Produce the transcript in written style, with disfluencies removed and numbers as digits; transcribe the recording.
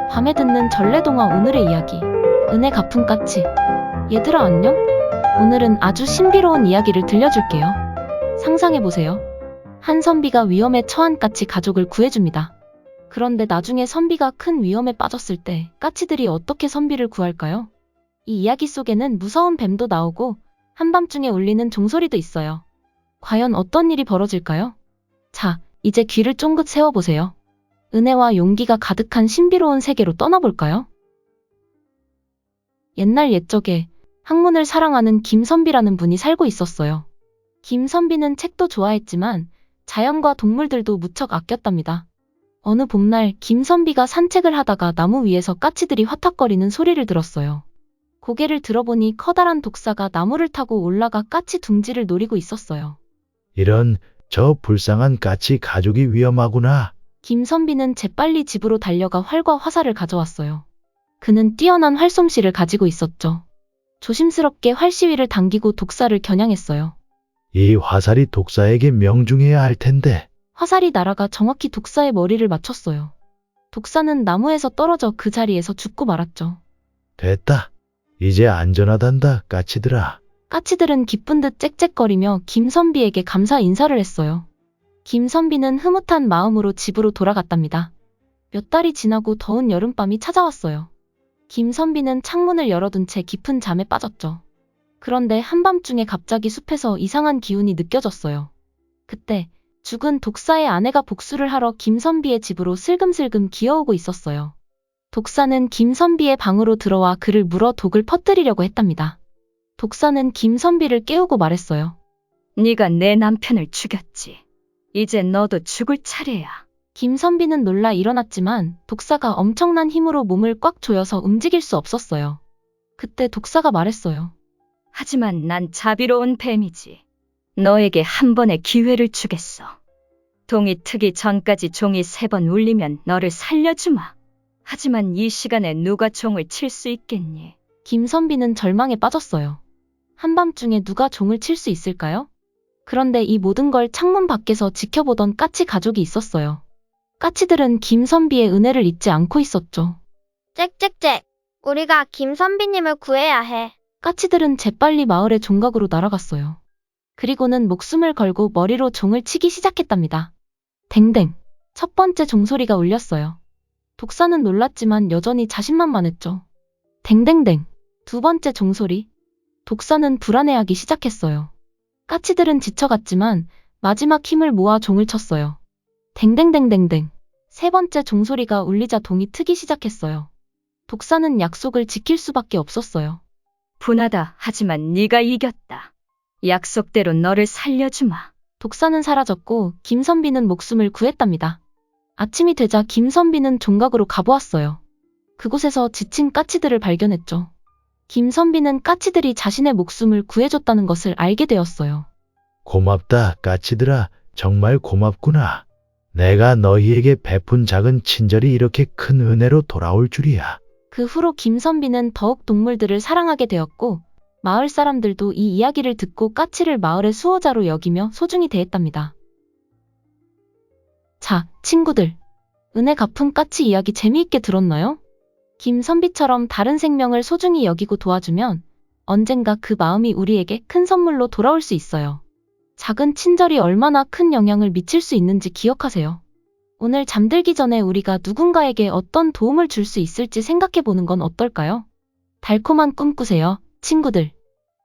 밤에 듣는 전래동화 오늘의 이야기. 은혜 갚은 까치. 얘들아 안녕? 오늘은 아주 신비로운 이야기를 들려줄게요. 상상해보세요. 한 선비가 위험에 처한 까치 가족을 구해줍니다. 그런데 나중에 선비가 큰 위험에 빠졌을 때 까치들이 어떻게 선비를 구할까요? 이 이야기 속에는 무서운 뱀도 나오고 한밤중에 울리는 종소리도 있어요. 과연 어떤 일이 벌어질까요? 자, 이제 귀를 쫑긋 세워보세요. 은혜와 용기가 가득한 신비로운 세계로 떠나볼까요? 옛날 옛적에 학문을 사랑하는 김선비라는 분이 살고 있었어요. 김선비는 책도 좋아했지만 자연과 동물들도 무척 아꼈답니다. 어느 봄날 김선비가 산책을 하다가 나무 위에서 까치들이 화탁거리는 소리를 들었어요. 고개를 들어보니 커다란 독사가 나무를 타고 올라가 까치 둥지를 노리고 있었어요. 이런, 저 불쌍한 까치 가족이 위험하구나. 김선비는 재빨리 집으로 달려가 활과 화살을 가져왔어요. 그는 뛰어난 활솜씨를 가지고 있었죠. 조심스럽게 활시위를 당기고 독사를 겨냥했어요. 이 화살이 독사에게 명중해야 할 텐데. 화살이 날아가 정확히 독사의 머리를 맞췄어요. 독사는 나무에서 떨어져 그 자리에서 죽고 말았죠. 됐다. 이제 안전하단다, 까치들아. 까치들은 기쁜 듯 짹짹거리며 김선비에게 감사 인사를 했어요. 김선비는 흐뭇한 마음으로 집으로 돌아갔답니다. 몇 달이 지나고 더운 여름밤이 찾아왔어요. 김선비는 창문을 열어둔 채 깊은 잠에 빠졌죠. 그런데 한밤중에 갑자기 숲에서 이상한 기운이 느껴졌어요. 그때 죽은 독사의 아내가 복수를 하러 김선비의 집으로 슬금슬금 기어오고 있었어요. 독사는 김선비의 방으로 들어와 그를 물어 독을 퍼뜨리려고 했답니다. 독사는 김선비를 깨우고 말했어요. 네가 내 남편을 죽였지. 이제 너도 죽을 차례야. 김선비는 놀라 일어났지만 독사가 엄청난 힘으로 몸을 꽉 조여서 움직일 수 없었어요. 그때 독사가 말했어요. 하지만 난 자비로운 뱀이지. 너에게 한 번의 기회를 주겠어. 동이 트기 전까지 종이 3번 울리면 너를 살려주마. 하지만 이 시간에 누가 종을 칠 수 있겠니? 김선비는 절망에 빠졌어요. 한밤중에 누가 종을 칠 수 있을까요? 그런데 이 모든 걸 창문 밖에서 지켜보던 까치 가족이 있었어요. 까치들은 김선비의 은혜를 잊지 않고 있었죠. 짹짹짹. 우리가 김선비님을 구해야 해. 까치들은 재빨리 마을의 종각으로 날아갔어요. 그리고는 목숨을 걸고 머리로 종을 치기 시작했답니다. 댕댕. 첫 번째 종소리가 울렸어요. 독사는 놀랐지만 여전히 자신만만했죠. 댕댕댕. 두 번째 종소리. 독사는 불안해하기 시작했어요. 까치들은 지쳐갔지만 마지막 힘을 모아 종을 쳤어요. 댕댕댕댕댕. 세 번째 종소리가 울리자 동이 트기 시작했어요. 독사는 약속을 지킬 수밖에 없었어요. 분하다. 하지만 네가 이겼다. 약속대로 너를 살려주마. 독사는 사라졌고 김선비는 목숨을 구했답니다. 아침이 되자 김선비는 종각으로 가보았어요. 그곳에서 지친 까치들을 발견했죠. 김선비는 까치들이 자신의 목숨을 구해줬다는 것을 알게 되었어요. 고맙다, 까치들아. 정말 고맙구나. 내가 너희에게 베푼 작은 친절이 이렇게 큰 은혜로 돌아올 줄이야. 그 후로 김선비는 더욱 동물들을 사랑하게 되었고 마을 사람들도 이 이야기를 듣고 까치를 마을의 수호자로 여기며 소중히 대했답니다. 자, 친구들. 은혜 갚은 까치 이야기 재미있게 들었나요? 김선비처럼 다른 생명을 소중히 여기고 도와주면 언젠가 그 마음이 우리에게 큰 선물로 돌아올 수 있어요. 작은 친절이 얼마나 큰 영향을 미칠 수 있는지 기억하세요. 오늘 잠들기 전에 우리가 누군가에게 어떤 도움을 줄 수 있을지 생각해 보는 건 어떨까요? 달콤한 꿈 꾸세요, 친구들.